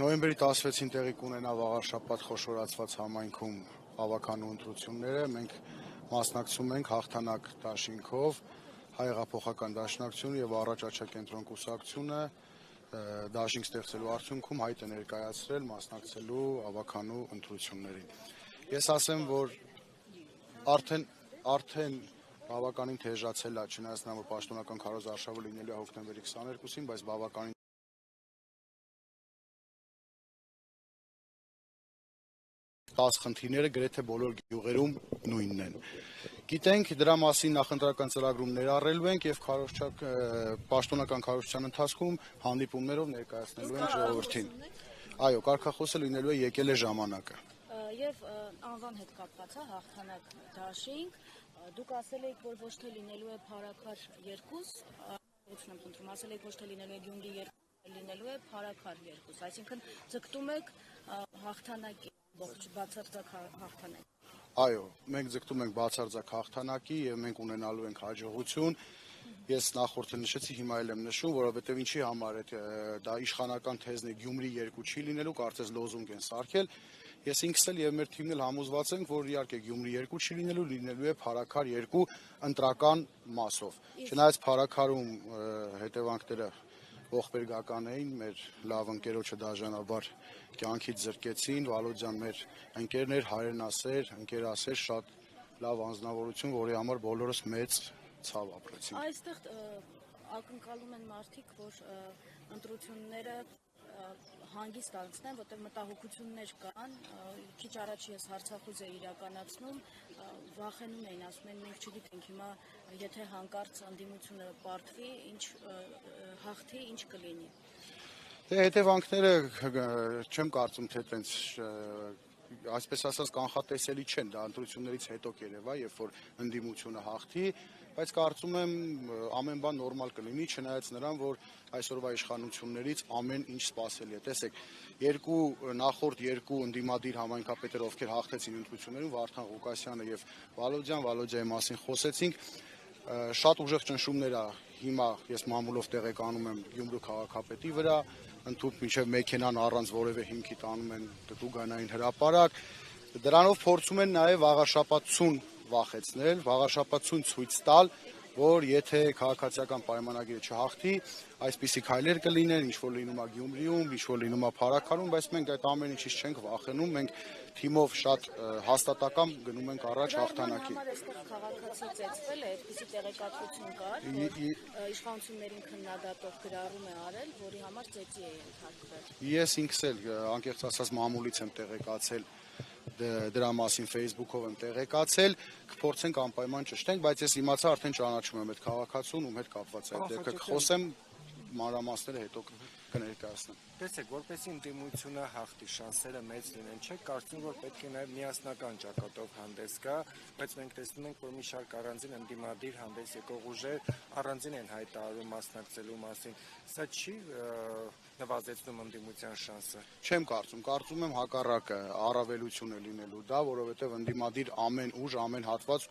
Նոյեմբերի 16-ին տեղի կունենա վաղ շաբաթ խոշորացված համայնքում ավականու ընտրությունները, մենք մասնակցում ենք հաղթանակ դաշինքով, Հայ հեղափոխական դաշնակցությունը եւ Առաջ աչակենտրոն կուսակցությունը դաշինք ստեղծելու արդյունքում հայտ է ներկայացրել մասնակցելու ավականու ընտրություններին։ Ես ասեմ, որ արդեն բավականին թեժացել է, չնայած նա պաշտոնական քարոզարշավը լինելու է հոկտեմբերի 22-ին, բայց բավականին խնդիրները գրեթե բոլոր գյուղերում նույնն են։ Գիտենք, դրա մասին նախընտրական ծրագրում ներառելու ենք եւ պաշտոնական քարոզչության ընթացքում հանդիպումներով ներկայացնելու ենք ժողովրդին։ Այո, կարգախոսը լինելու է եկել է ժամանակը։ Եվ անվան հետ կապված է հաղթանակ դաշինք, դուք ասել եք, որ ոչ թե լինելու է Փարաքար 2, ասել եք ոչ թե լինելու է Գյումրի 2, լինելու է Փարաքար 2, այսինքն ձգտում եք հաղթանակի բացարձակ հաղթանակ։ Այո, մենք ձգտում ենք բացարձակ հաղթանակի եւ մենք ունենալու ենք հաջողություն։ Ես նախորդը նշեցի, հիմա էլ եմ նշում, որովհետեւ ինչի համար է դա իշխանական թեզն է Գյումրի 2 չի լինելու, կարծես լոզունգ են սարքել։ Ես ինքս էլ եւ մեր թիմն էլ համոզված ենք, որ իհարկե Գյումրի 2 չի լինելու է Փարաքար 2 ընտրական մասով։ Չնայած Փարաքարում հետևանքները ողբերգական էին, մեր լավ ընկերոջը դաժանաբար կյանքից զրկեցին, Վալոդյան մեր ընկերներ, հայրենասեր, ընկերասեր, շատ լավ անձնավորություն, որի համար բոլորս մեծ ցավ ապրեցինք։ Այստեղ ակնկալում են մարդիկ, որ ընտրությունները հանգիստ անցնեն, որտեղ մտահոգություններ կան, քիչ առաջ ես հարցախուզ էի իրականացնում, վախենում էին, ասում են մենք չգիտենք հիմա եթե հանկարծ ընդդիմությունը պարտվի, ինչ հաղթի, ինչ կլինի։ Հետևանքները չեմ կարծում, թե տենց այսպես ասած կանխատեսելի չեն, դա ընտրություններից հետո կերևա, երբ որ ընդդիմությունը հաղթի, բայց կարծում եմ ամեն բան նորմալ կլինի, չնայած նրան, որ այսօրվա իշխանություններից ամեն ինչ սպասելի է։ Տեսեք, նախորդ երկու ընդդիմադիր համայնքապետեր, ովքեր հաղթեցին ընտրություններում, Վարդան Ղուկասյանը եւ Վալոդյայի մասին խոսեցինք, շատ ուժեղ ճնշումներ է հիմա ես մամուլով տեղեկանում եմ Գյումրու քաղաքապետի վրա, ընդհանուր մինչև մեքենան առանց որևէ հիմքի տանում են Տուգանային հրապարակ, դրանով փորձում են նաև վաղաշապատություն վախեցնել, վաղաշապատություն ցույց տալ, որ եթե քաղաքացիական պայմանագիրը չհաղթի, այսպիսի քայլեր կլինեն, ինչ որ լինում է Գյումրիում, ինչ որ լինում է Փարաքարում, բայց մենք այդ ամեն ինչից չենք վախենում, մենք թիմով շատ հաստատակամ գնում ենք առաջ հաղթանակի։ Քաղաքացի ծեծվել է, այդպիսի տեղեկատվություն կար, որ իշխանություններին քննադատող գրառում է արել, որի համար ծեծի է ենթարկվել։ Ես ինքս էլ անկեղծ ասած մամուլից եմ տեղեկացել դրա մասին Facebook-ով եմ տեղեկացել, կփորձենք անպայման ճշտենք, բայց ես իմացա արդեն ճանաչում եմ այդ քաղաքացուն, ում հետ կապված է այդ դեպքը, կխոսեմ մանրամասները հետո կներկայացնեմ։ Տեսեք, որպեսզի ընդդիմությունը հաղթի, շանսերը մեծ լինեն, չէ՞, կարծում որ պետք է նաև միասնական ճակատով հանդես գա, բայց մենք տեսնում ենք, որ մի շարք առանձին ընդդիմադիր հանդես եկող ուժեր առանձին են հայտարարում մասնակցելու մասին, սա չի նվազեցնում ընդդիմության շանսը։ Չեմ կարծում եմ հակառակը առավելություն է լինելու դա, որովհետև ընդդիմադիր ամեն ուժ, ամեն հատված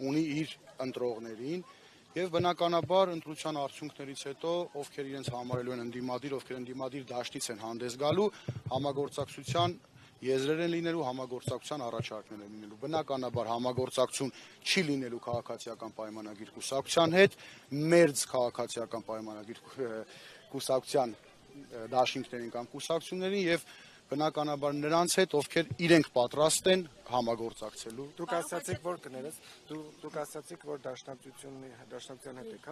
ունի իր ընտրողներին եւ բնականաբար ընտրության արդյունքներից հետո ովքեր իրենց համարելու են ընդդիմադիր, ովքեր ընդդիմադիր դաշտից են հանդես գալու, համագործակցության եզրեր են լինելու, համագործակցության առաջարկներ են լինելու։ Բնականաբար համագործակցություն չի լինելու քաղաքացիական պայմանագիր կուսակցության հետ, մերձ քաղաքացիական պայմանագիր կուսակցության դաշինքներին կամ կուսակցություններին եւ բնականաբար նրանց հետ, ովքեր իրենք պատրաստ են համագործակցելու։ Դուք ասացիք, որ կներես, դուք ասացիք, որ դաշնակցության հետ եք,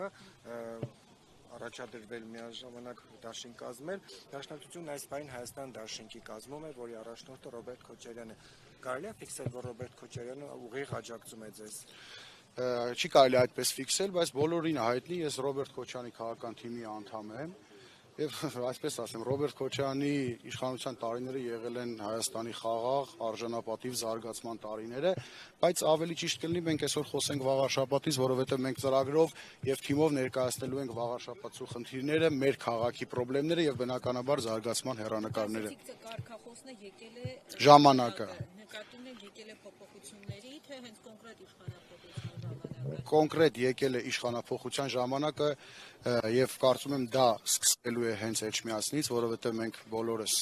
առաջադրվել միաժամանակ դաշինք կազմել, դաշնակցությունն այս պահին Հայաստան դաշինքի կազմում է, որի առաջնորդը Ռոբերտ Քոչարյանն է։ Կարելի է ֆիքսել, որ Ռոբերտ Քոչարյանը ուղիղ աջակցում է ձեզ։ Չի կարելի այդպես ֆիքսել, բայց բոլորին հայտնի, ես Ռոբերտ Քոչարյանի քաղաքական թիմի անդամ եմ։ Եվ այսպես ասեմ, Ռոբերտ Քոչարյանի իշխանության տարիները եղել են Հայաստանի խաղաղ, արժանապատիվ զարգացման տարիները, բայց ավելի ճիշտ կլինի մենք այսօր խոսենք վաղաշաբաթից, որովհետև մենք ծրագրով եւ թիմով ներկայացնելու ենք վաղաշաբաթու խնդիրները, մեր քաղաքի խնդիրները եւ բնականաբար զարգացման հեռանկարները։ Կարգախոսն է եկել է ժամանակը։ Նկատում եք եկել է փոփոխությունների, թե հենց կոնկրետ իշխանապետության ժամանակ։ կոնկրետ եկել է իշխանափոխության ժամանակը եւ կարծում եմ դա սկսելու է հենց Էջմիածնից, որովհետեւ մենք բոլորս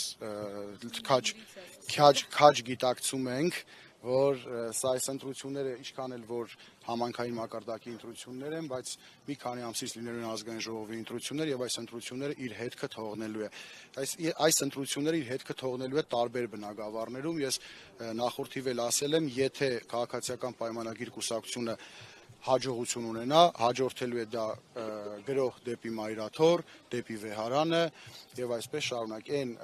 քաջ գիտակցում ենք, որ սա այս ընտրությունները ինչքան էլ որ համայնքային մակարդակի ընտրություններ են, բայց մի քանի ամսից լինելու են ազգային ժողովի ընտրություններ եւ այս ընտրությունները իր հետքը թողնելու է։ Այս ընտրությունները իր հետքը թողնելու է տարբեր բնագավառներում։ Ես նախորդիվ էլ ասել եմ, եթե քաղաքացիական պայմանագիր կուսակցությունը հաջողություն ունենա, հաջորդելու է դա գրող դեպի Մայրաթոր, դեպի Վեհարանը եւ այսպես շարունակ այն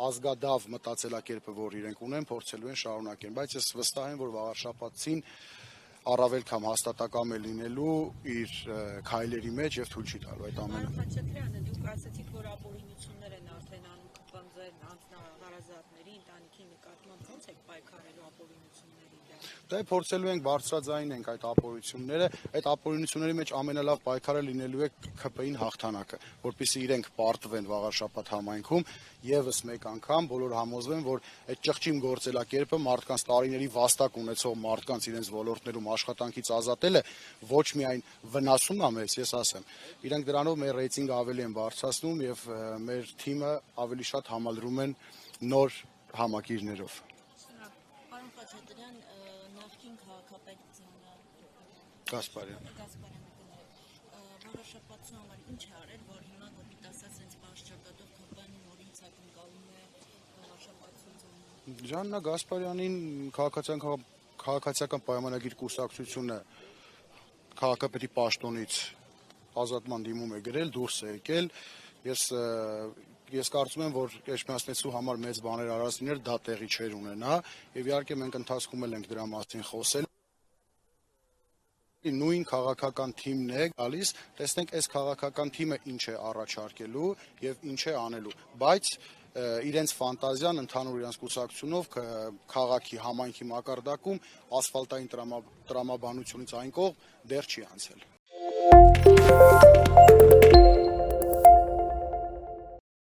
ազգադավ մտածելակերպը, որ իրենք ունեն, փորձելու են շարունակեն, բայց ես վստահ եմ, որ վաղարշապատցին առավել կամ հաստատակամ է լինելու իր քայլերի մեջ եւ թույլ չի տալու այդ ամենը։ Պարոն Խաչատրյանը, դուք ասացիք, որ ապօրինություններ են արդեն անում ԿՊՆԶ անձնահարազատների ընտանիքի նկատմամբ, ո՞նց եք պայքարելու ապօրինությունների դեմ։ Դե փորձելու ենք բարձրաձայնենք այդ ապօրինությունները, այդ ապօրինությունների մեջ ամենալավ պայքարը լինելու է ԿՓ-ին հաղթանակը, որպեսզի իրենք պարտվեն վաղարշապատ համայնքում եւս մեկ անգամ բոլորը համոզվեն, որ այդ ճղճիմ գործելակերպը մարդկանց տարիների վաստակ ունեցող մարդկանց իրենց ոլորտներում աշխատանքից ազատելը ոչ միայն վնասում է մեզ, ես ասեմ, իրենք դրանով մեր ռեյտինգը ավելի են բարձրացնում եւ մեր թիմը ավելի շատ համալրում են նոր համակիրներով։ Պարոն Խաչատրյան, նախկին քաղաքապետ Գասպարյան վարաշապատության համար ինչ է արել, որ հիմա կոպիտ ասած հենց բարձրակետով ԿՊ-ն նորից ակնկալում է վարաշապատություն։ Ժաննա Գասպարյանին քաղաքացիական պայմանագիր կուսակցությունը քաղաքապետի պաշտոնից ազատման դիմում է գրել, դուրս է եկել։ Ես կարծում եմ, որ Էջմիածնեցու համար մեծ բաներ արած լիներ, դա տեղի չէր ունենա, եւ իհարկե մենք ընթացքում ենք դրա մասին խոսել։ Նույն քաղաքական թիմն է գալիս, տեսնենք այս քաղաքական թիմը ինչ է առաջարկելու եւ ինչ է անելու, բայց իրենց ֆանտազիան ընդհանուր իրենց կուսակցությունով քաղաքի համայնքի մակարդակում ասֆալտային տրամաբանությունից այն կողմ դեռ չի անցել։